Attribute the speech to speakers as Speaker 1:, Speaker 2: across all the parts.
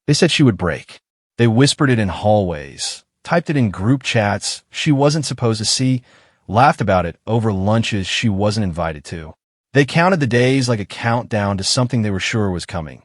Speaker 1: They said she would break. They whispered it in hallways, typed it in group chats she wasn't supposed to see, laughed about it over lunches she wasn't invited to. They counted the days like a countdown to something they were sure was coming.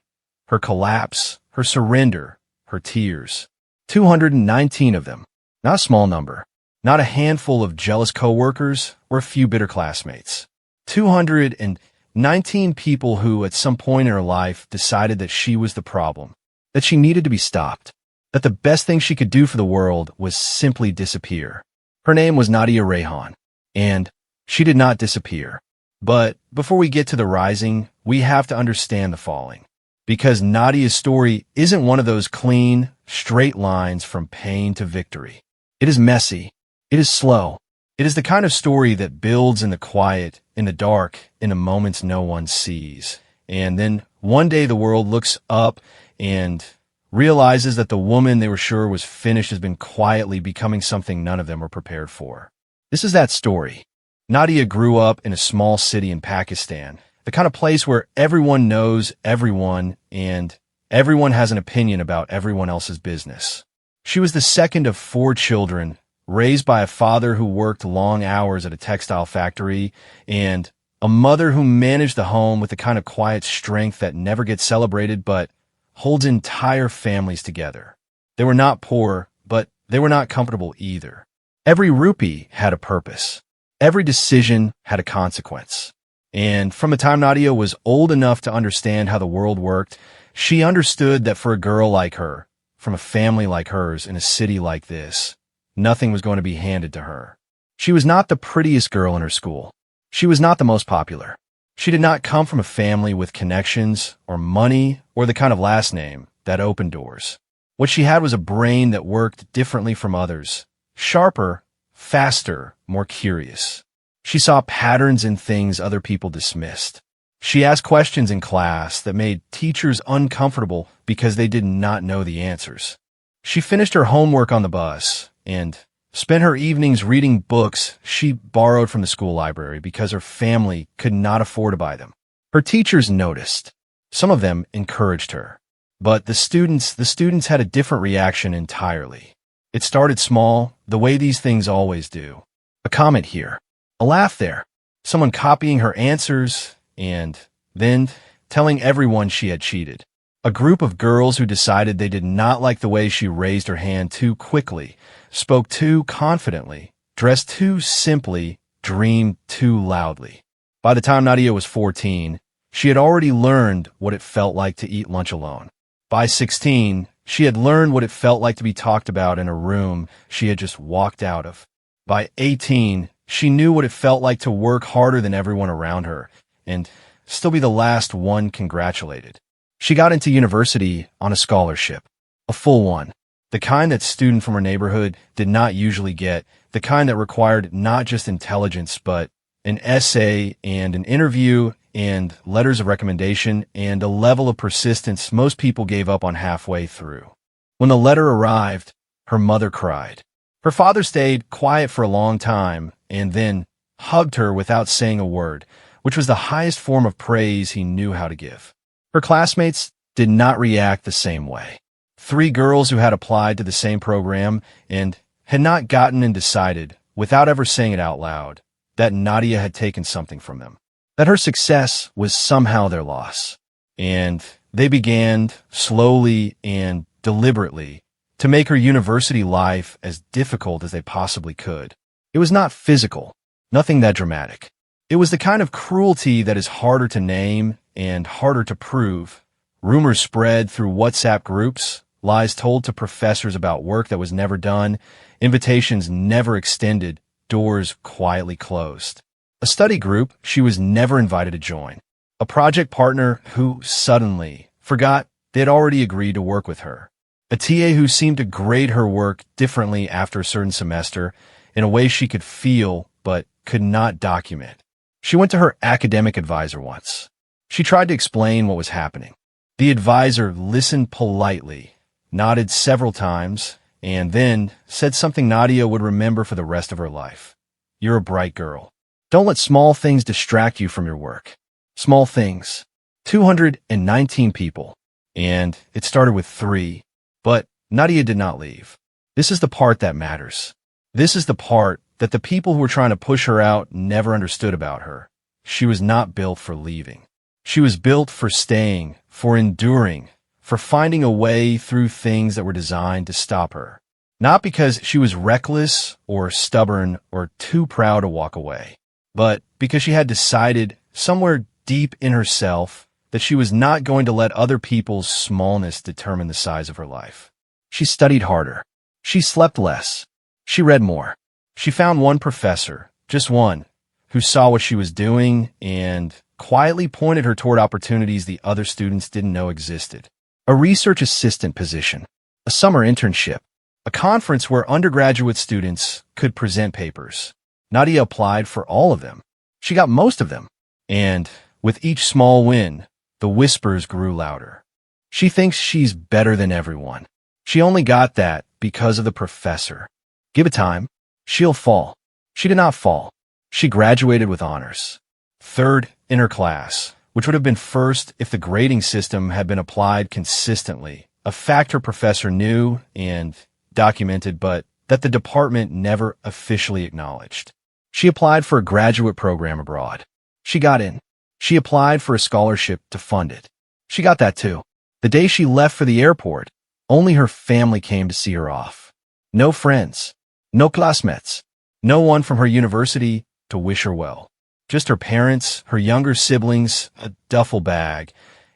Speaker 1: Her collapse, her surrender, her tears. 219 of them. Not a small number. Not a handful of jealous coworkers or a few bitter classmates. 219 people who, at some point in her life, decided that she was the problem, that she needed to be stopped, that the best thing she could do for the world was simply disappear. Her name was Nadia Rayhan, and she did not disappear. But before we get to the rising, we have to understand the falling. Because Nadia's story isn't one of those clean, straight lines from pain to victory. It is messy. It is slow. It is the kind of story that builds in the quiet, in the dark, in the moments no one sees. And then one day the world looks up and realizes that the woman they were sure was finished has been quietly becoming something none of them were prepared for. This is that story. Nadia grew up in a small city in Pakistan, the kind of place where everyone knows everyone and everyone has an opinion about everyone else's business. She was the second of 4 children, raised by a father who worked long hours at a textile factory and a mother who managed the home with the kind of quiet strength that never gets celebrated but holds entire families together. They were not poor, but they were not comfortable either. Every rupee had a purpose. Every decision had a consequence. And from the time Nadia was old enough to understand how the world worked, she understood that for a girl like her, from a family like hers in a city like this, nothing was going to be handed to her. She was not the prettiest girl in her school. She was not the most popular. She did not come from a family with connections or money or the kind of last name that opened doors. What she had was a brain that worked differently from others, sharper, faster, more curious. She saw patterns in things other people dismissed. She asked questions in class that made teachers uncomfortable because they did not know the answers. She finished her homework on the bus and spent her evenings reading books she borrowed from the school library because her family could not afford to buy them. Her teachers noticed. Some of them encouraged her. But the students had a different reaction entirely. It started small, the way these things always do. A comment here, a laugh there, someone copying her answers, and then telling everyone she had cheated. A group of girls who decided they did not like the way she raised her hand too quickly, spoke too confidently, dressed too simply, dreamed too loudly. By the time Nadia was 14, she had already learned what it felt like to eat lunch alone. By 16, she had learned what it felt like to be talked about in a room she had just walked out of. By 18, she knew what it felt like to work harder than everyone around her and still be the last one congratulated. She got into university on a scholarship, a full one, the kind that students from her neighborhood did not usually get, the kind that required not just intelligence, but an essay and an interview and letters of recommendation and a level of persistence most people gave up on halfway through. When the letter arrived, her mother cried. Her father stayed quiet for a long time and then hugged her without saying a word, which was the highest form of praise he knew how to give. Her classmates did not react the same way. 3 girls who had applied to the same program and had not gotten and decided, without ever saying it out loud, that Nadia had taken something from them, that her success was somehow their loss. And they began, slowly and deliberately, to make her university life as difficult as they possibly could. It was not physical, nothing that dramatic. It was the kind of cruelty that is harder to name and harder to prove. Rumors spread through WhatsApp groups, lies told to professors about work that was never done, invitations never extended, doors quietly closed. A study group she was never invited to join. A project partner who suddenly forgot they had already agreed to work with her. A TA who seemed to grade her work differently after a certain semester in a way she could feel but could not document. She went to her academic advisor once. She tried to explain what was happening. The advisor listened politely, nodded several times, and then said something Nadia would remember for the rest of her life. You're a bright girl. Don't let small things distract you from your work. Small things. 219 people. and it started with 3. But Nadia did not leave. This is the part that matters. This is the part that the people who were trying to push her out never understood about her. She was not built for leaving. She was built for staying, for enduring, for finding a way through things that were designed to stop her. Not because she was reckless or stubborn or too proud to walk away, but because she had decided somewhere deep in herself that she was not going to let other people's smallness determine the size of her life. She studied harder. She slept less. She read more. She found one professor, just one, who saw what she was doing and quietly pointed her toward opportunities the other students didn't know existed. A research assistant position, a summer internship, a conference where undergraduate students could present papers. Nadia applied for all of them. She got most of them. And with each small win, the whispers grew louder. She thinks she's better than everyone. She only got that because of the professor. Give it time. She'll fall. She did not fall. She graduated with honors. 3rd in her class, which would have been 1st if the grading system had been applied consistently, a fact her professor knew and documented, but that the department never officially acknowledged. She applied for a graduate program abroad. She got in. She applied for a scholarship to fund it. She got that too. The day she left for the airport, only her family came to see her off. No friends, no classmates, no one from her university to wish her well. Just her parents, her younger siblings, a duffel bag,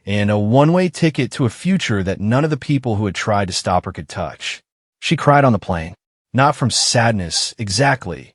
Speaker 1: and a one-way ticket to a future that none of the people who had tried to stop her could touch. She cried on the plane, not from sadness, exactly,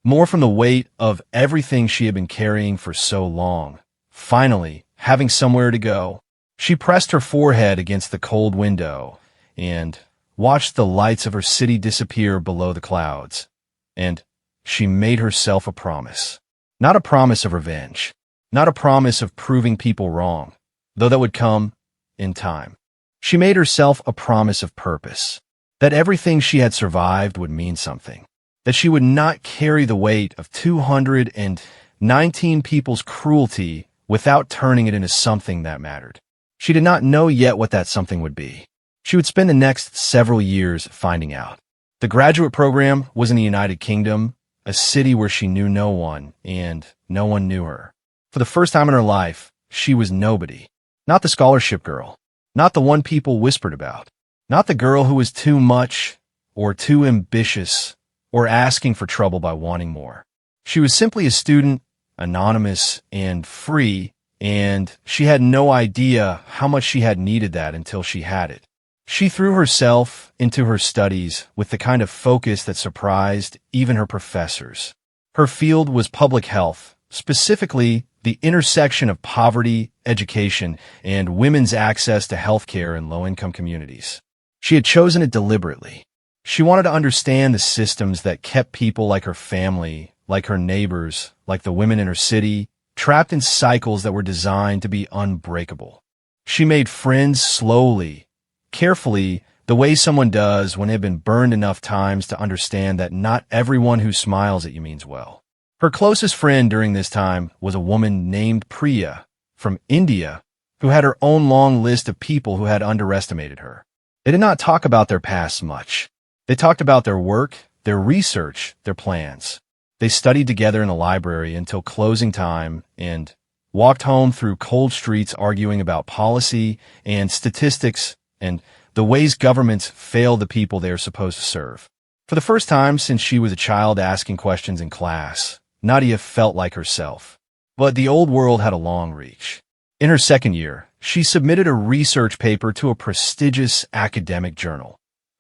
Speaker 1: more from the weight of everything she had been carrying for so long. Finally, having somewhere to go, she pressed her forehead against the cold window and watched the lights of her city disappear below the clouds. And she made herself a promise. Not a promise of revenge, not a promise of proving people wrong, though that would come in time. She made herself a promise of purpose, that everything she had survived would mean something, that she would not carry the weight of 219 people's cruelty without turning it into something that mattered. She did not know yet what that something would be. She would spend the next several years finding out. The graduate program was in the United Kingdom, a city where she knew no one, and no one knew her. For the first time in her life, she was nobody. Not the scholarship girl, not the one people whispered about, not the girl who was too much or too ambitious or asking for trouble by wanting more. She was simply a student, anonymous and free, and she had no idea how much she had needed that until she had it. She threw herself into her studies with the kind of focus that surprised even her professors. Her field was public health, specifically the intersection of poverty, education, and women's access to healthcare in low-income communities. She had chosen it deliberately. She wanted to understand the systems that kept people like her family, like her neighbors, like the women in her city, trapped in cycles that were designed to be unbreakable. She made friends slowly, carefully, the way someone does when they've been burned enough times to understand that not everyone who smiles at you means well. Her closest friend during this time was a woman named Priya from India who had her own long list of people who had underestimated her. They did not talk about their past much. They talked about their work, their research, their plans. They studied together in the library until closing time and walked home through cold streets arguing about policy and statistics and the ways governments fail the people they are supposed to serve. For the first time since she was a child asking questions in class, Nadia felt like herself. But the old world had a long reach. In her 2nd year, she submitted a research paper to a prestigious academic journal,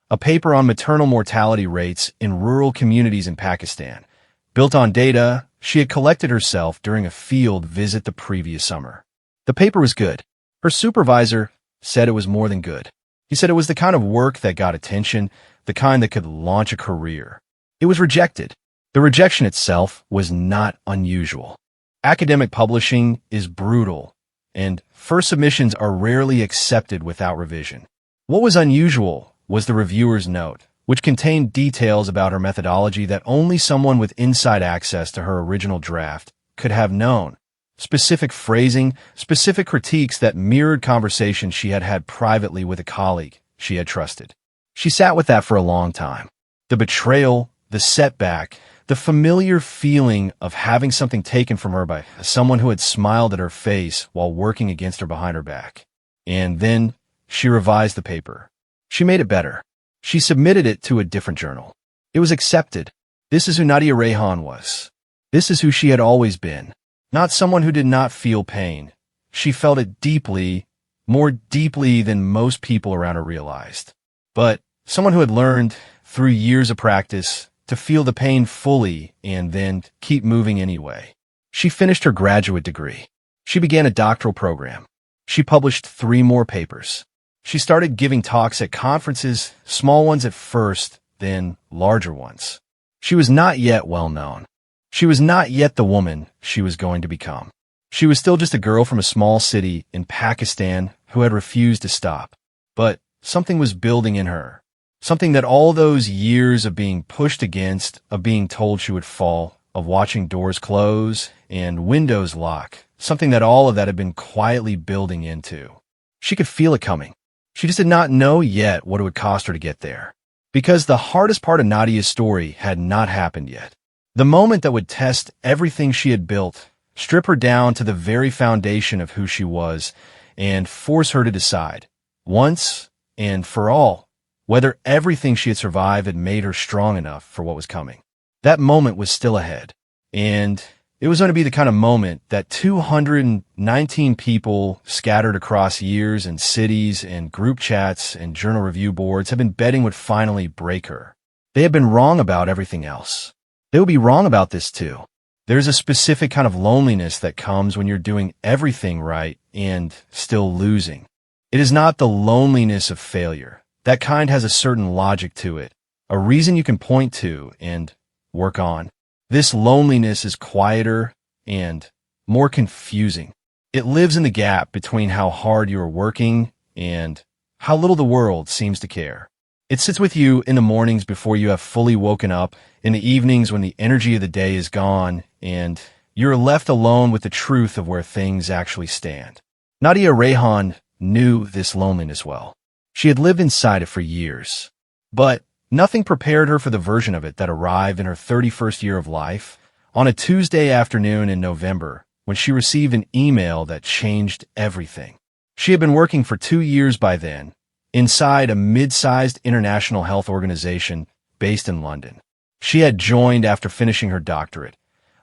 Speaker 1: a paper on maternal mortality rates in rural communities in Pakistan, built on data she had collected herself during a field visit the previous summer. The paper was good. Her supervisor said it was more than good. He said it was the kind of work that got attention, the kind that could launch a career. It was rejected. The rejection itself was not unusual. Academic publishing is brutal, and first submissions are rarely accepted without revision. What was unusual was the reviewer's note, which contained details about her methodology that only someone with inside access to her original draft could have known. specific phrasing, specific critiques that mirrored conversations she had had privately with a colleague she had trusted. She sat with that for a long time. The betrayal, the setback, the familiar feeling of having something taken from her by someone who had smiled at her face while working against her behind her back. And then she revised the paper. She made it better. She submitted it to a different journal. It was accepted. This is who Nadia Rayhan was. This is who she had always been. Not someone who did not feel pain. She felt it deeply, more deeply than most people around her realized. But someone who had learned, through years of practice, to feel the pain fully and then keep moving anyway. She finished her graduate degree. She began a doctoral program. She published 3 more papers. She started giving talks at conferences, small ones at first, then larger ones. She was not yet well known. She was not yet the woman she was going to become. She was still just a girl from a small city in Pakistan who had refused to stop. But something was building in her. Something that all those years of being pushed against, of being told she would fall, of watching doors close and windows lock, something that all of that had been quietly building into. She could feel it coming. She just did not know yet what it would cost her to get there. Because the hardest part of Nadia's story had not happened yet. The moment that would test everything she had built, strip her down to the very foundation of who she was, and force her to decide, once and for all, whether everything she had survived had made her strong enough for what was coming. That moment was still ahead. And it was going to be the kind of moment that 219 people scattered across years and cities and group chats and journal review boards have been betting would finally break her. They had been wrong about everything else. They would be wrong about this too. There's a specific kind of loneliness that comes when you're doing everything right and still losing. It is not the loneliness of failure. That kind has a certain logic to it, a reason you can point to and work on. This loneliness is quieter and more confusing. It lives in the gap between how hard you are working and how little the world seems to care. It sits with you in the mornings before you have fully woken up, in the evenings when the energy of the day is gone, and you're left alone with the truth of where things actually stand. Nadia Rayhan knew this loneliness well. She had lived inside it for years. But nothing prepared her for the version of it that arrived in her 31st year of life on a Tuesday afternoon in November when she received an email that changed everything. She had been working for 2 years by then inside a mid-sized international health organization based in London. She had joined after finishing her doctorate,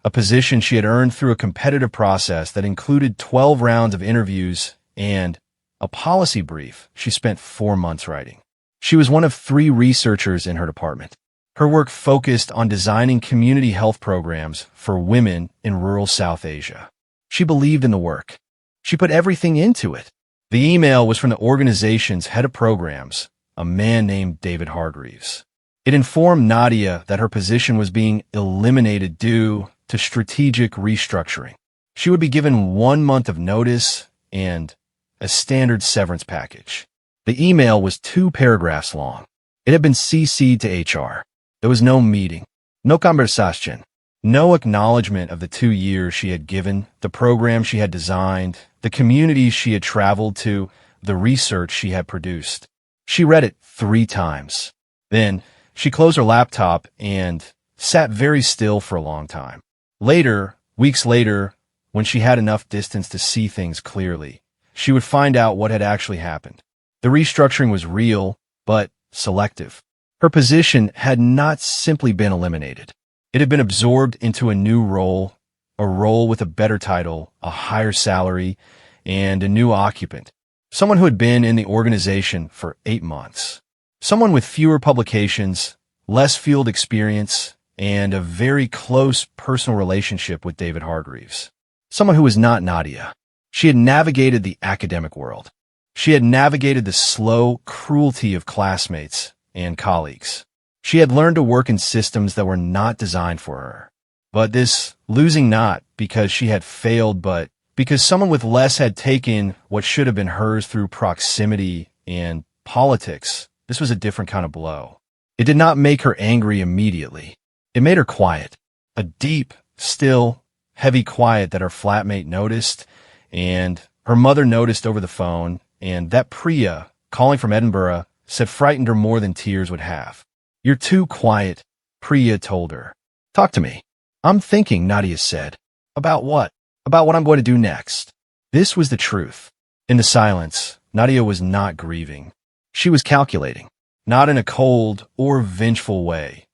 Speaker 1: a position she had earned through a competitive process that included 12 rounds of interviews and a policy brief she spent 4 months writing. She was one of 3 researchers in her department. Her work focused on designing community health programs for women in rural South Asia. She believed in the work. She put everything into it. The email was from the organization's head of programs, a man named David Hargreaves. It informed Nadia that her position was being eliminated due to strategic restructuring. She would be given 1 month of notice and a standard severance package. The email was 2 paragraphs long. It had been CC'd to HR. There was no meeting, no conversation, no acknowledgement of the 2 years she had given, the program she had designed, the communities she had traveled to, the research she had produced. She read it 3 times. Then she closed her laptop and sat very still for a long time. Later, weeks later, when she had enough distance to see things clearly, she would find out what had actually happened. The restructuring was real, but selective. Her position had not simply been eliminated. It had been absorbed into a new role, a role with a better title, a higher salary, and a new occupant. Someone who had been in the organization for 8 months. Someone with fewer publications, less field experience, and a very close personal relationship with David Hargreaves. Someone who was not Nadia. She had navigated the academic world. She had navigated the slow cruelty of classmates and colleagues. She had learned to work in systems that were not designed for her. But this losing not because she had failed, but because someone with less had taken what should have been hers through proximity and politics, this was a different kind of blow. It did not make her angry immediately. It made her quiet. A deep, still, heavy quiet that her flatmate noticed, and her mother noticed over the phone, and that Priya, calling from Edinburgh, said frightened her more than tears would have. "You're too quiet," Priya told her. "Talk to me." "I'm thinking," Nadia said. "About what?" "About what I'm going to do next." This was the truth. In the silence, Nadia was not grieving. She was calculating, not in a cold or vengeful way,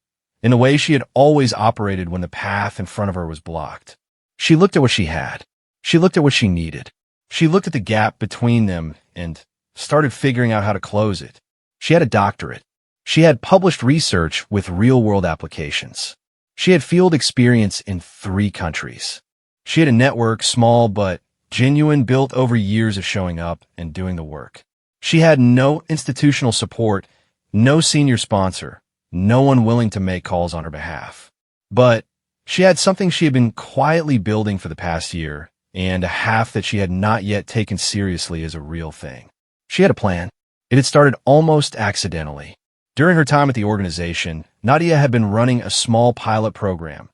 Speaker 1: in the way she had always operated when the path in front of her was blocked. She looked at what she had. She looked at what she needed. She looked at the gap between them and started figuring out how to close it. She had a doctorate. She had published research with real-world applications. She had field experience in 3 countries. She had a network, small but genuine, built over years of showing up and doing the work. She had no institutional support, no senior sponsor, no one willing to make calls on her behalf. But she had something she had been quietly building for the past year, and a half that she had not yet taken seriously as a real thing. She had a plan. It had started almost accidentally. During her time at the organization, Nadia had been running a small pilot program,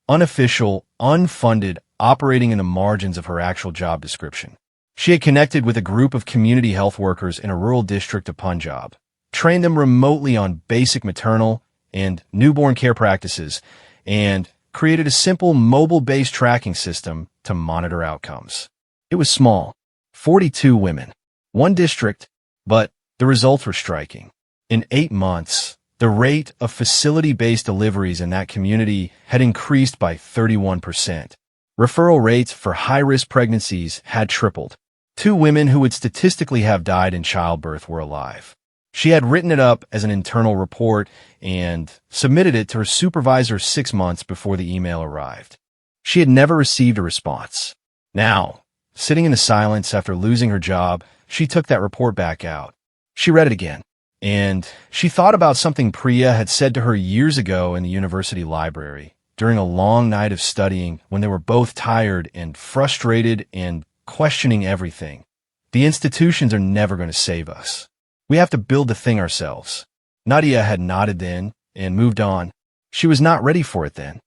Speaker 1: unofficial, unfunded, operating in the margins of her actual job description. She had connected with a group of community health workers in a rural district of Punjab, trained them remotely on basic maternal and newborn care practices, and created a simple mobile-based tracking system to monitor outcomes. It was small, 42 women, 1 district, but the results were striking. In 8 months, the rate of facility-based deliveries in that community had increased by 31%. Referral rates for high-risk pregnancies had tripled. 2 women who would statistically have died in childbirth were alive. She had written it up as an internal report and submitted it to her supervisor 6 months before the email arrived. She had never received a response. Now, sitting in the silence after losing her job, she took that report back out. She read it again, and she thought about something Priya had said to her years ago in the university library during a long night of studying when they were both tired and frustrated and questioning everything. The institutions are never going to save us. We have to build the thing ourselves. Nadia had nodded then and moved on. She was not ready for it then.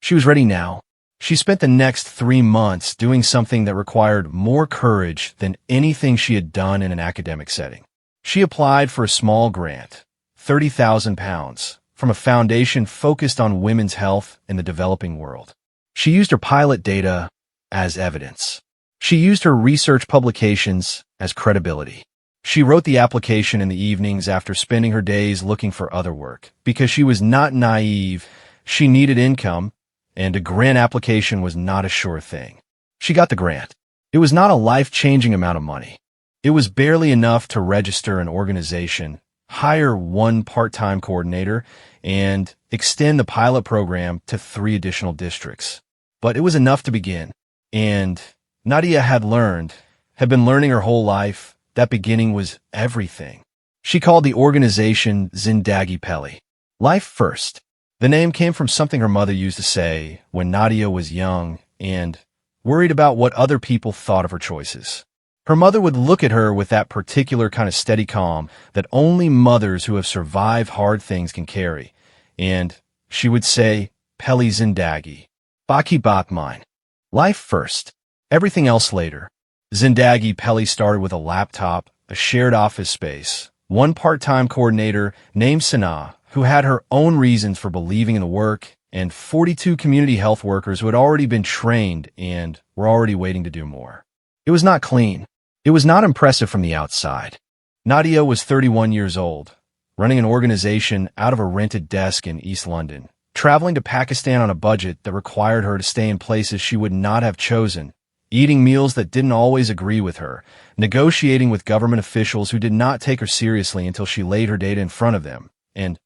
Speaker 1: She was ready now. She spent the next 3 months doing something that required more courage than anything she had done in an academic setting. She applied for a small grant, £30,000, from a foundation focused on women's health in the developing world. She used her pilot data as evidence. She used her research publications as credibility. She wrote the application in the evenings after spending her days looking for other work. Because she was not naive, she needed income, and a grant application was not a sure thing. She got the grant. It was not a life-changing amount of money. It was barely enough to register an organization, hire 1 part-time coordinator, and extend the pilot program to 3 additional districts. But it was enough to begin. And Nadia had been learning her whole life, that beginning was everything. She called the organization Zindagi Pehli, life first. The name came from something her mother used to say when Nadia was young and worried about what other people thought of her choices. Her mother would look at her with that particular kind of steady calm that only mothers who have survived hard things can carry, and she would say, "Pehli Zindagi, Baki Baat mine." Life first, everything else later. Zindagi Pehli started with a laptop, a shared office space, 1 part-time coordinator named Sana, who had her own reasons for believing in the work, and 42 community health workers who had already been trained and were already waiting to do more. It was not clean. It was not impressive from the outside. Nadia was 31 years old, running an organization out of a rented desk in East London, traveling to Pakistan on a budget that required her to stay in places she would not have chosen, eating meals that didn't always agree with her, negotiating with government officials who did not take her seriously until she laid her data in front of them, and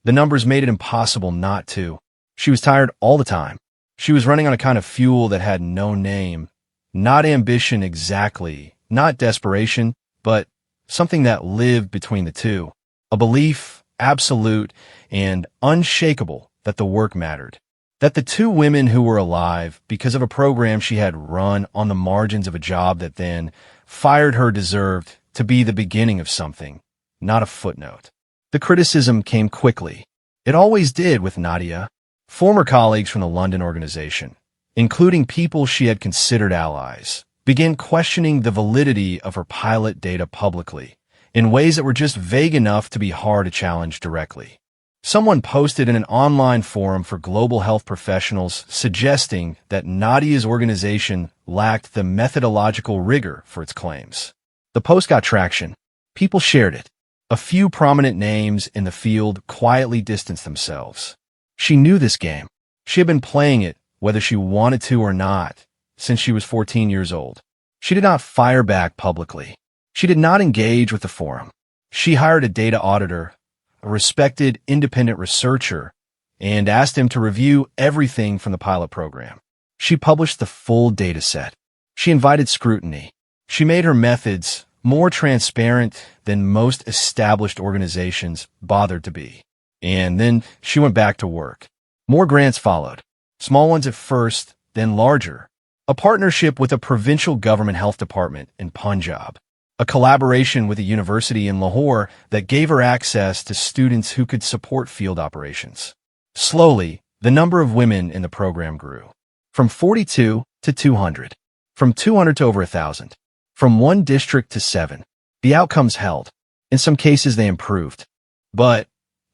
Speaker 1: the numbers made it impossible not to. She was tired all the time. She was running on a kind of fuel that had no name, not ambition exactly, not desperation, but something that lived between the two, a belief, absolute and unshakable, that the work mattered. That the 2 women who were alive because of a program she had run on the margins of a job that then fired her deserved to be the beginning of something, not a footnote. The criticism came quickly. It always did with Nadia. Former colleagues from the London organization, including people she had considered allies, began questioning the validity of her pilot data publicly, in ways that were just vague enough to be hard to challenge directly. Someone posted in an online forum for global health professionals suggesting that Nadia's organization lacked the methodological rigor for its claims. The post got traction. People shared it. A few prominent names in the field quietly distanced themselves. She knew this game. She had been playing it, whether she wanted to or not, since she was 14 years old. She did not fire back publicly. She did not engage with the forum. She hired a data auditor, a respected independent researcher, and asked him to review everything from the pilot program. She published the full data set. She invited scrutiny. She made her methods more transparent than most established organizations bothered to be. And then she went back to work. More grants followed. Small ones at first, then larger. A partnership with a provincial government health department in Punjab. A collaboration with a university in Lahore that gave her access to students who could support field operations. Slowly, the number of women in the program grew. From 42 to 200. From 200 to over 1,000. From one district to 7. The outcomes held. In some cases, they improved. But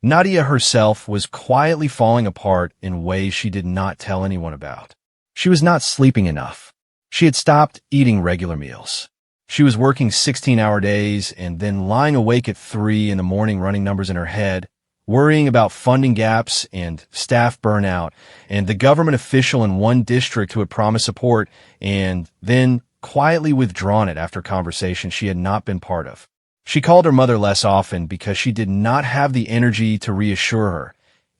Speaker 1: Nadia herself was quietly falling apart in ways she did not tell anyone about. She was not sleeping enough. She had stopped eating regular meals. She was working 16-hour days and then lying awake at 3 in the morning running numbers in her head, worrying about funding gaps and staff burnout, and the government official in one district who had promised support and then quietly withdrawn it after conversation she had not been part of. She called her mother less often because she did not have the energy to reassure her,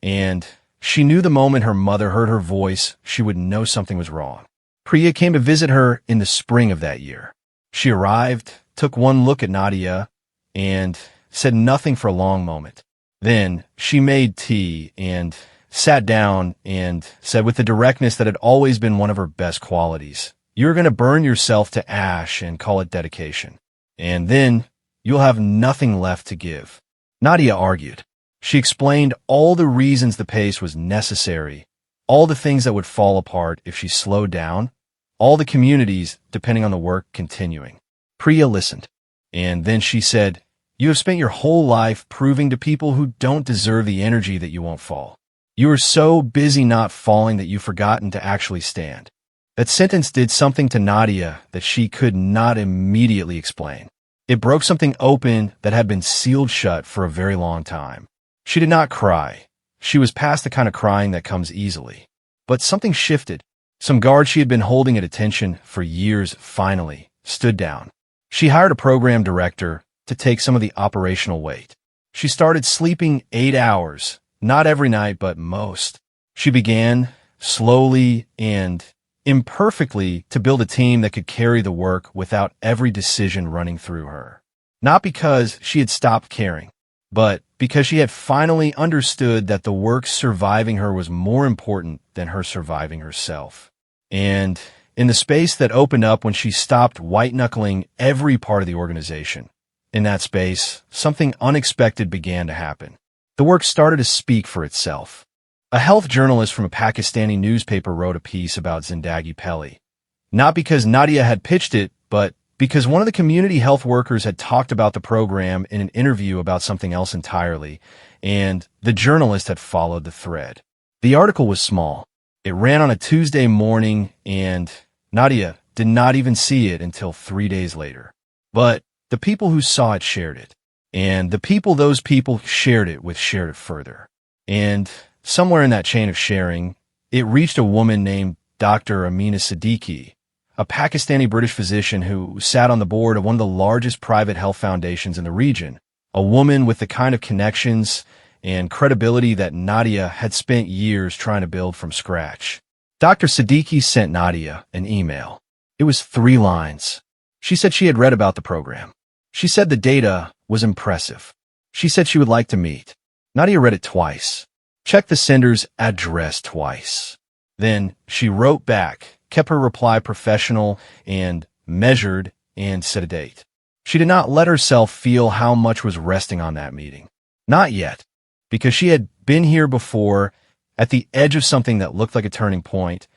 Speaker 1: and she knew the moment her mother heard her voice, she would know something was wrong. Priya came to visit her in the spring of that year. She arrived, took one look at Nadia, and said nothing for a long moment. Then she made tea and sat down and said with the directness that had always been one of her best qualities, "You're going to burn yourself to ash and call it dedication. And then you'll have nothing left to give." Nadia argued. She explained all the reasons the pace was necessary, all the things that would fall apart if she slowed down, all the communities depending on the work continuing. Priya listened. And then she said, "You have spent your whole life proving to people who don't deserve the energy that you won't fall. You are so busy not falling that you've forgotten to actually stand." That sentence did something to Nadia that she could not immediately explain. It broke something open that had been sealed shut for a very long time. She did not cry. She was past the kind of crying that comes easily. But something shifted. Some guards she had been holding at attention for years finally stood down. She hired a program director to take some of the operational weight. She started sleeping 8 hours, not every night, but most. She began, slowly and imperfectly, to build a team that could carry the work without every decision running through her. Not because she had stopped caring, but because she had finally understood that the work surviving her was more important than her surviving herself. And in the space that opened up when she stopped white-knuckling every part of the organization, in that space, something unexpected began to happen. The work started to speak for itself. A health journalist from a Pakistani newspaper wrote a piece about Zindagi Peli. Not because Nadia had pitched it, but because one of the community health workers had talked about the program in an interview about something else entirely, and the journalist had followed the thread. The article was small. It ran on a Tuesday morning, and Nadia did not even see it until 3 days later. But the people who saw it shared it, and the people those people shared it with shared it further. And somewhere in that chain of sharing, it reached a woman named Dr. Amina Siddiqui, a Pakistani British physician who sat on the board of one of the largest private health foundations in the region, a woman with the kind of connections and credibility that Nadia had spent years trying to build from scratch. Dr. Siddiqui sent Nadia an email. It was 3 lines. She said she had read about the program. She said the data was impressive. She said she would like to meet. Nadia read it twice. Checked the sender's address twice. Then she wrote back, kept her reply professional and measured, and set a date. She did not let herself feel how much was resting on that meeting. Not yet, because she had been here before, at the edge of something that looked like a turning point,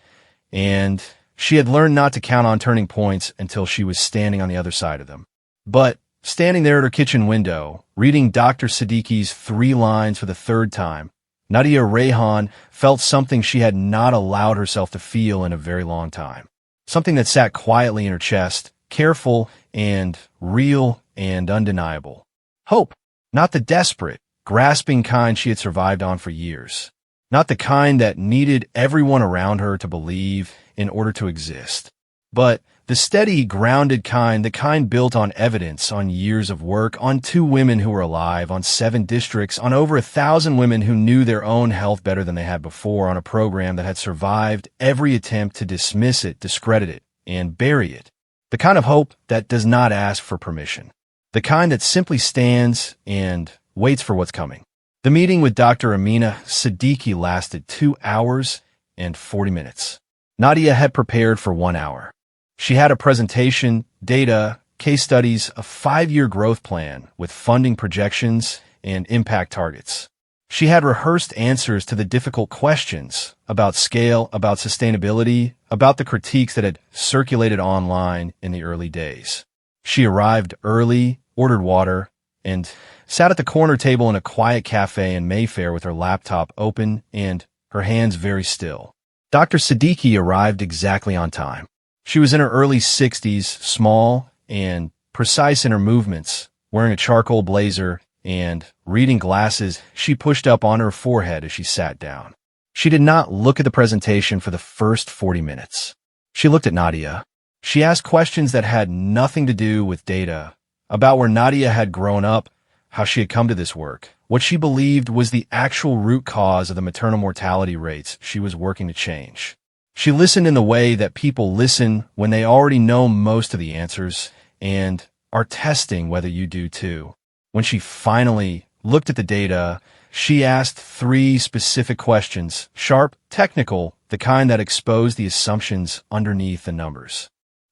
Speaker 1: and she had learned not to count on turning points until she was standing on the other side of them. But standing there at her kitchen window, reading Dr. Siddiqui's 3 lines for the 3rd time, Nadia Rayhan felt something she had not allowed herself to feel in a very long time. Something that sat quietly in her chest, careful and real and undeniable. Hope. Not the desperate, grasping kind she had survived on for years. Not the kind that needed everyone around her to believe in order to exist. But the steady, grounded kind, the kind built on evidence, on years of work, on 2 women who were alive, on 7 districts, on over 1,000 women who knew their own health better than they had before, on a program that had survived every attempt to dismiss it, discredit it, and bury it. The kind of hope that does not ask for permission. The kind that simply stands and waits for what's coming. The meeting with Dr. Amina Siddiqui lasted 2 hours and 40 minutes. Nadia had prepared for 1 hour. She had a presentation, data, case studies, a 5-year growth plan with funding projections and impact targets. She had rehearsed answers to the difficult questions about scale, about sustainability, about the critiques that had circulated online in the early days. She arrived early, ordered water, and sat at the corner table in a quiet cafe in Mayfair with her laptop open and her hands very still. Dr. Siddiqui arrived exactly on time. She was in her early 60s, small and precise in her movements, wearing a charcoal blazer and reading glasses she pushed up on her forehead as she sat down. She did not look at the presentation for the first 40 minutes. She looked at Nadia. She asked questions that had nothing to do with data, about where Nadia had grown up, how she had come to this work, what she believed was the actual root cause of the maternal mortality rates she was working to change. She listened in the way that people listen when they already know most of the answers and are testing whether you do too. When she finally looked at the data, she asked 3 specific questions, sharp, technical, the kind that exposed the assumptions underneath the numbers.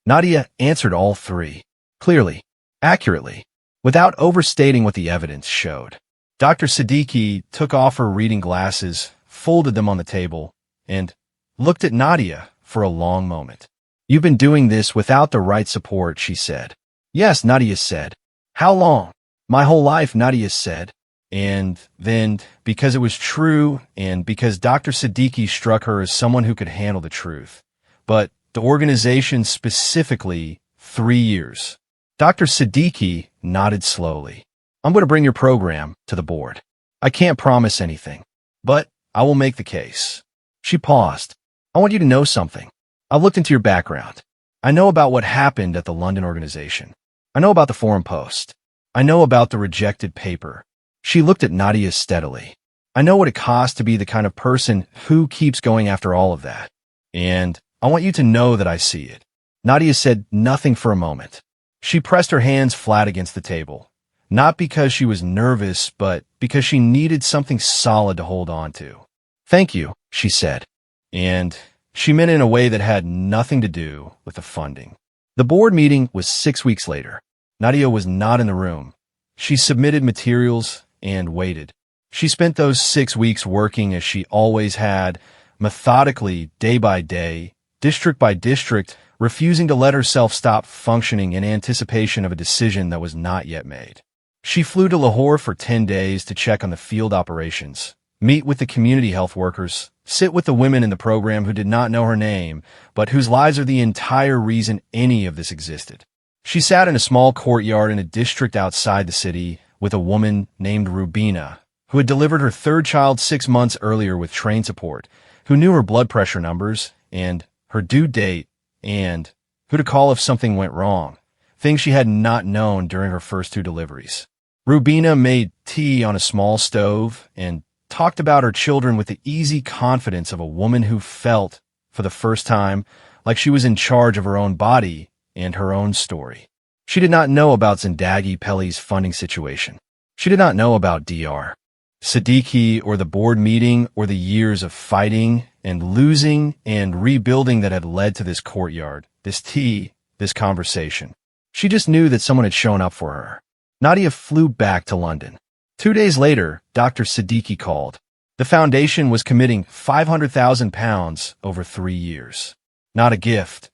Speaker 1: Nadia answered all 3, clearly, accurately, without overstating what the evidence showed. Dr. Siddiqui took off her reading glasses, folded them on the table, and looked at Nadia for a long moment. "You've been doing this without the right support," she said. "Yes," Nadia said. "How long?" "My whole life," Nadia said. And then, because it was true, and because Dr. Siddiqui struck her as someone who could handle the truth. But the organization specifically, 3 years. Dr. Siddiqui nodded slowly. "I'm going to bring your program to the board. I can't promise anything, but I will make the case." She paused. "I want you to know something. I looked into your background. I know about what happened at the London organization. I know about the Forum Post. I know about the rejected paper." She looked at Nadia steadily. "I know what it costs to be the kind of person who keeps going after all of that. And I want you to know that I see it." Nadia said nothing for a moment. She pressed her hands flat against the table, not because she was nervous, but because she needed something solid to hold on to. "Thank you," she said. And she meant it in a way that had nothing to do with the funding. The board meeting was 6 weeks later. Nadia was not in the room. She submitted materials and waited. She spent those 6 weeks working as she always had, methodically, day by day, district by district, refusing to let herself stop functioning in anticipation of a decision that was not yet made. She flew to Lahore for 10 days to check on the field operations, meet with the community health workers, sit with the women in the program who did not know her name, but whose lives are the entire reason any of this existed. She sat in a small courtyard in a district outside the city with a woman named Rubina, who had delivered her 3rd child 6 months earlier with train support, who knew her blood pressure numbers and her due date, and who to call if something went wrong, things she had not known during her first 2 deliveries. Rubina made tea on a small stove and talked about her children with the easy confidence of a woman who felt, for the first time, like she was in charge of her own body and her own story. She did not know about Zindagi Pelli's funding situation. She did not know about Dr. Siddiqui or the board meeting or the years of fighting and losing and rebuilding that had led to this courtyard, this tea, this conversation. She just knew that someone had shown up for her. Nadia flew back to London. 2 days later, Dr. Siddiqui called. The foundation was committing £500,000 over 3 years. not a gift.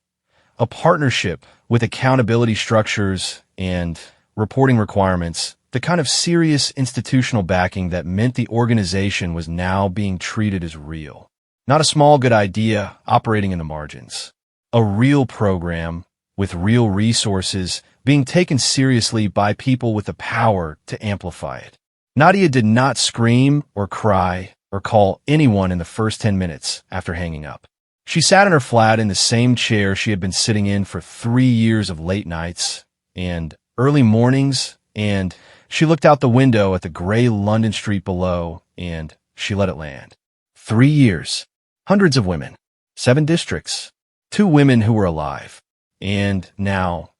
Speaker 1: A partnership with accountability structures and reporting requirements, the kind of serious institutional backing that meant the organization was now being treated as real. Not a small good idea operating in the margins. A real program with real resources being taken seriously by people with the power to amplify it. Nadia did not scream or cry or call anyone in the first 10 minutes after hanging up. She sat in her flat in the same chair she had been sitting in for 3 years of late nights and early mornings, and she looked out the window at the gray London street below, and she let it land. 3 years. Hundreds of women. 7 districts. 2 women who were alive. And now,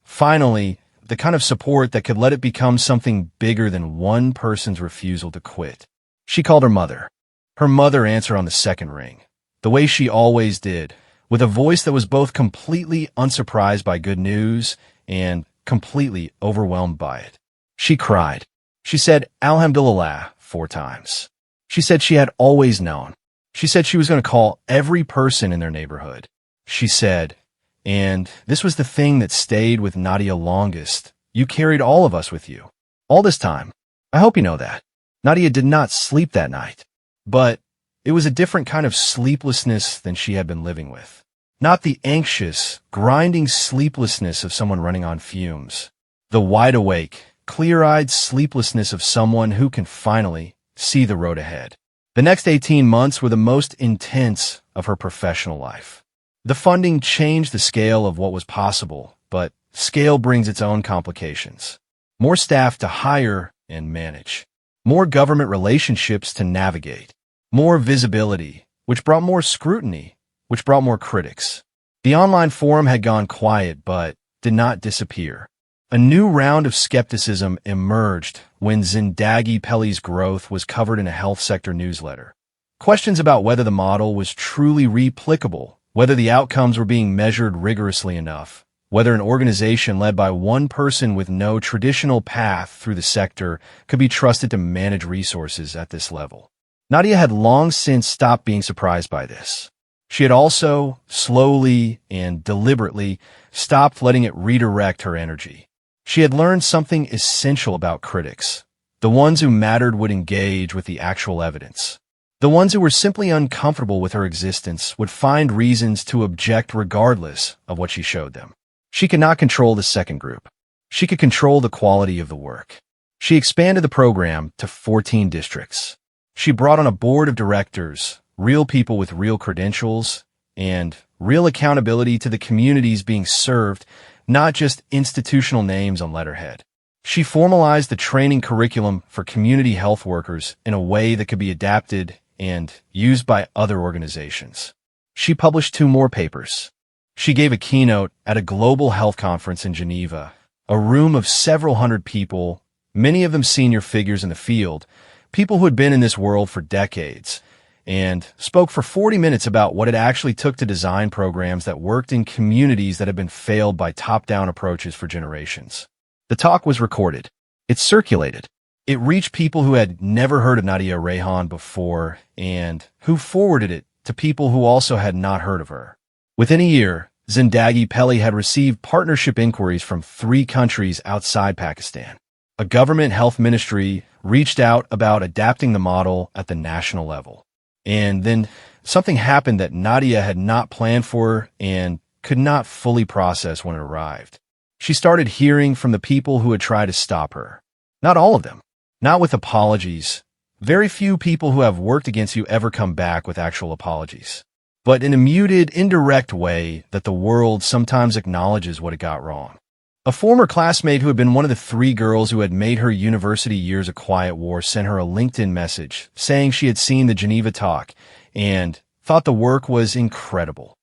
Speaker 1: finally, the kind of support that could let it become something bigger than one person's refusal to quit. She called her mother. Her mother answered on the second ring, the way she always did, with a voice that was both completely unsurprised by good news and completely overwhelmed by it. She cried. She said, Alhamdulillah, 4 times. She said she had always known. She said she was going to call every person in their neighborhood. She said, and this was the thing that stayed with Nadia longest, you carried all of us with you. All this time. I hope you know that. Nadia did not sleep that night. But it was a different kind of sleeplessness than she had been living with. Not the anxious, grinding sleeplessness of someone running on fumes. The wide-awake, clear-eyed sleeplessness of someone who can finally see the road ahead. The next 18 months were the most intense of her professional life. The funding changed the scale of what was possible, but scale brings its own complications. More staff to hire and manage. More government relationships to navigate. More visibility, which brought more scrutiny, which brought more critics. The online forum had gone quiet, but did not disappear. A new round of skepticism emerged when Zindagi Pelli's growth was covered in a health sector newsletter. Questions about whether the model was truly replicable, whether the outcomes were being measured rigorously enough, whether an organization led by one person with no traditional path through the sector could be trusted to manage resources at this level. Nadia had long since stopped being surprised by this. She had also, slowly and deliberately, stopped letting it redirect her energy. She had learned something essential about critics. The ones who mattered would engage with the actual evidence. The ones who were simply uncomfortable with her existence would find reasons to object regardless of what she showed them. She could not control the second group. She could control the quality of the work. She expanded the program to 14 districts. She brought on a board of directors, real people with real credentials, and real accountability to the communities being served, not just institutional names on letterhead. She formalized the training curriculum for community health workers in a way that could be adapted and used by other organizations. She published 2 more papers. She gave a keynote at a global health conference in Geneva, a room of several hundred people, many of them senior figures in the field, people who had been in this world for decades, and spoke for 40 minutes about what it actually took to design programs that worked in communities that had been failed by top-down approaches for generations. The talk was recorded. It circulated. It reached people who had never heard of Nadia Rayhan before and who forwarded it to people who also had not heard of her. Within a year, Zindagi Pelli had received partnership inquiries from 3 countries outside Pakistan. A government health ministry reached out about adapting the model at the national level. And then something happened that Nadia had not planned for and could not fully process when it arrived. She started hearing from the people who had tried to stop her. Not all of them. Not with apologies. Very few people who have worked against you ever come back with actual apologies. But in a muted, indirect way that the world sometimes acknowledges what it got wrong. A former classmate who had been one of the 3 girls who had made her university years a quiet war sent her a LinkedIn message saying she had seen the Geneva talk and thought the work was incredible.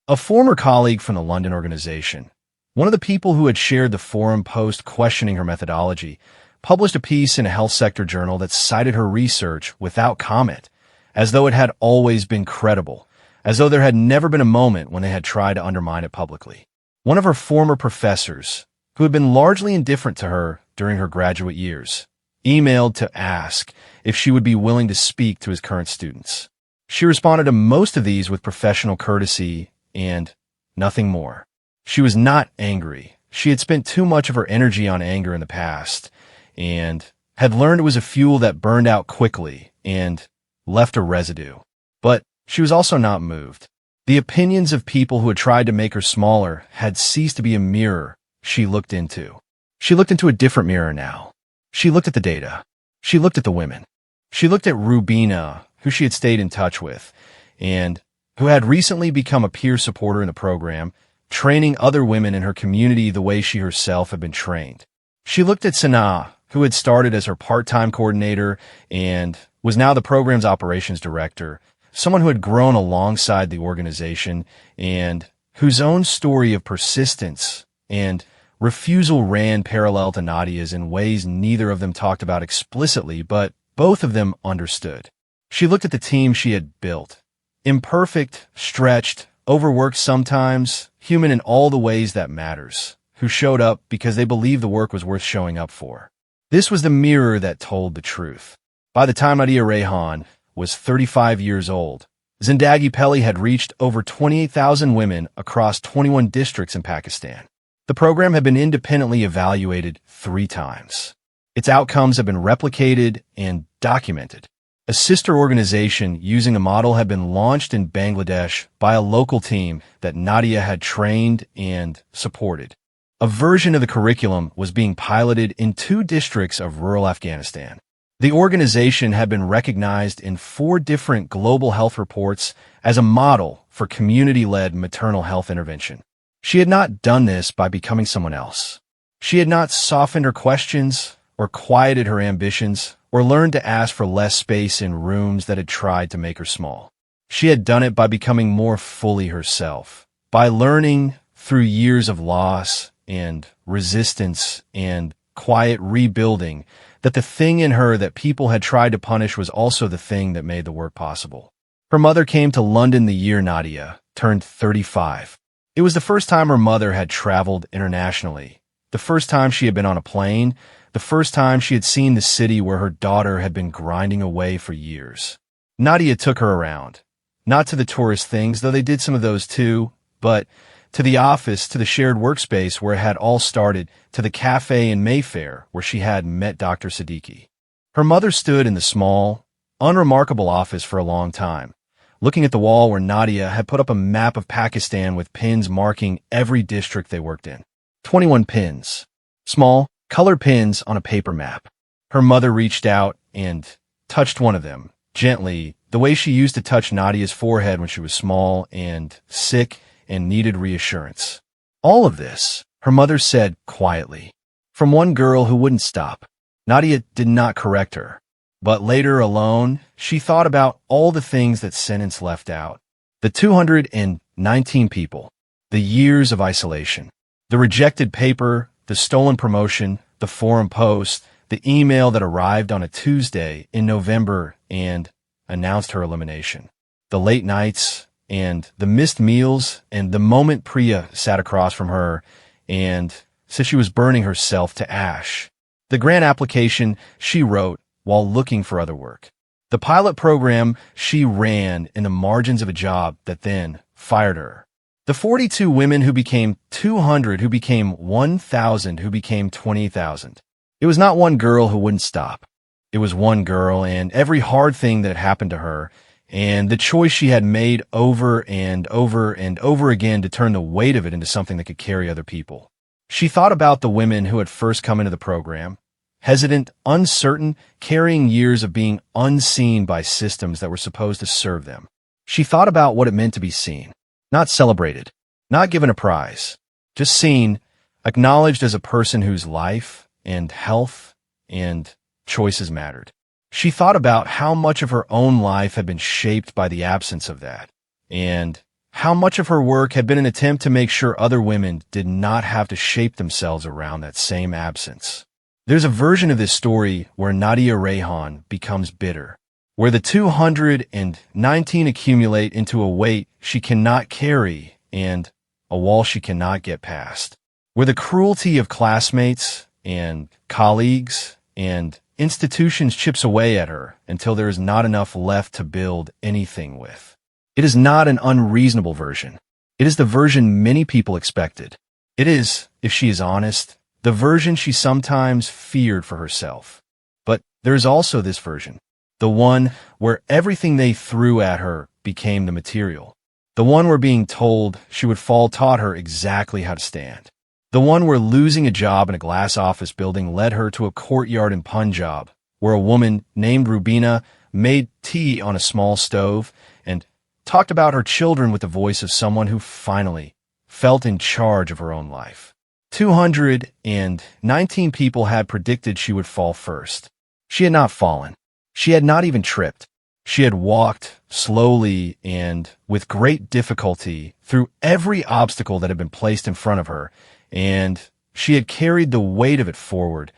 Speaker 1: A former colleague from the London organization, one of the people who had shared the forum post questioning her methodology, published a piece in a health sector journal that cited her research without comment, as though it had always been credible, as though there had never been a moment when they had tried to undermine it publicly. One of her former professors, who had been largely indifferent to her during her graduate years, emailed to ask if she would be willing to speak to his current students. She responded to most of these with professional courtesy and nothing more. She was not angry. She had spent too much of her energy on anger in the past and had learned it was a fuel that burned out quickly and left a residue. But she was also not moved. The opinions of people who had tried to make her smaller had ceased to be a mirror she looked into. She looked into a different mirror now. She looked at the data. She looked at the women. She looked at Rubina, who she had stayed in touch with, and who had recently become a peer supporter in the program, training other women in her community the way she herself had been trained. She looked at Sanaa, who had started as her part-time coordinator and was now the program's operations director, someone who had grown alongside the organization and whose own story of persistence and refusal ran parallel to Nadia's in ways neither of them talked about explicitly, but both of them understood. She looked at the team she had built. Imperfect, stretched, overworked sometimes, human in all the ways that matters, who showed up because they believed the work was worth showing up for. This was the mirror that told the truth. By the time Nadia Rayhan was 35 years old, Zindagi Pelli had reached over 28,000 women across 21 districts in Pakistan. The program had been independently evaluated 3 times. Its outcomes have been replicated and documented. A sister organization using a model had been launched in Bangladesh by a local team that Nadia had trained and supported. A version of the curriculum was being piloted in 2 districts of rural Afghanistan. The organization had been recognized in 4 different global health reports as a model for community-led maternal health intervention. She had not done this by becoming someone else. She had not softened her questions or quieted her ambitions or learned to ask for less space in rooms that had tried to make her small. She had done it by becoming more fully herself, by learning through years of loss and resistance and quiet rebuilding that the thing in her that people had tried to punish was also the thing that made the work possible. Her mother came to London the year Nadia turned 35. It was the first time her mother had traveled internationally, the first time she had been on a plane, the first time she had seen the city where her daughter had been grinding away for years. Nadia took her around, not to the tourist things, though they did some of those too, but to the office, to the shared workspace where it had all started, to the cafe in Mayfair where she had met Dr. Siddiqui. Her mother stood in the small, unremarkable office for a long time, looking at the wall where Nadia had put up a map of Pakistan with pins marking every district they worked in. 21 pins. Small, colored pins on a paper map. Her mother reached out and touched one of them, gently, the way she used to touch Nadia's forehead when she was small and sick and needed reassurance. All of this, her mother said quietly, from one girl who wouldn't stop. Nadia did not correct her, but later alone, she thought about all the things that sentence left out. The 219 people, the years of isolation, the rejected paper, the stolen promotion, the forum post, the email that arrived on a Tuesday in November and announced her elimination, the late nights and the missed meals and the moment Priya sat across from her and said she was burning herself to ash, the grant application she wrote while looking for other work, the pilot program she ran in the margins of a job that then fired her, the 42 women who became 200, who became 1,000, who became 20,000. It was not one girl who wouldn't stop. It was one girl and every hard thing that happened to her and the choice she had made over and over and over again to turn the weight of it into something that could carry other people. She thought about the women who had first come into the program, hesitant, uncertain, carrying years of being unseen by systems that were supposed to serve them. She thought about what it meant to be seen. Not celebrated, not given a prize, just seen, acknowledged as a person whose life and health and choices mattered. She thought about how much of her own life had been shaped by the absence of that, and how much of her work had been an attempt to make sure other women did not have to shape themselves around that same absence. There's a version of this story where Nadia Rayhan becomes bitter, where the 219 accumulate into a weight she cannot carry and a wall she cannot get past, where the cruelty of classmates and colleagues and institutions chips away at her until there is not enough left to build anything with. It is not an unreasonable version. It is the version many people expected. It is, if she is honest, the version she sometimes feared for herself. But there is also this version, the one where everything they threw at her became the material. The one where being told she would fall taught her exactly how to stand. The one where losing a job in a glass office building led her to a courtyard in Punjab, where a woman named Rubina made tea on a small stove and talked about her children with the voice of someone who finally felt in charge of her own life. 219 people had predicted she would fall first. She had not fallen. She had not even tripped. She had walked slowly and with great difficulty through every obstacle that had been placed in front of her, and she had carried the weight of it forward,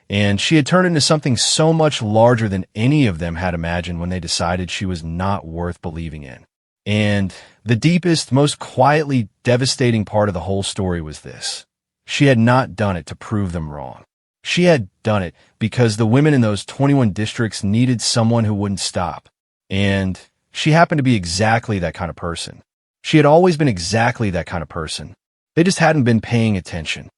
Speaker 1: and she had turned into something so much larger than any of them had imagined when they decided she was not worth believing in. And the deepest, most quietly devastating part of the whole story was this. She had not done it to prove them wrong. She had done it because the women in those 21 districts needed someone who wouldn't stop. And she happened to be exactly that kind of person. She had always been exactly that kind of person. They just hadn't been paying attention.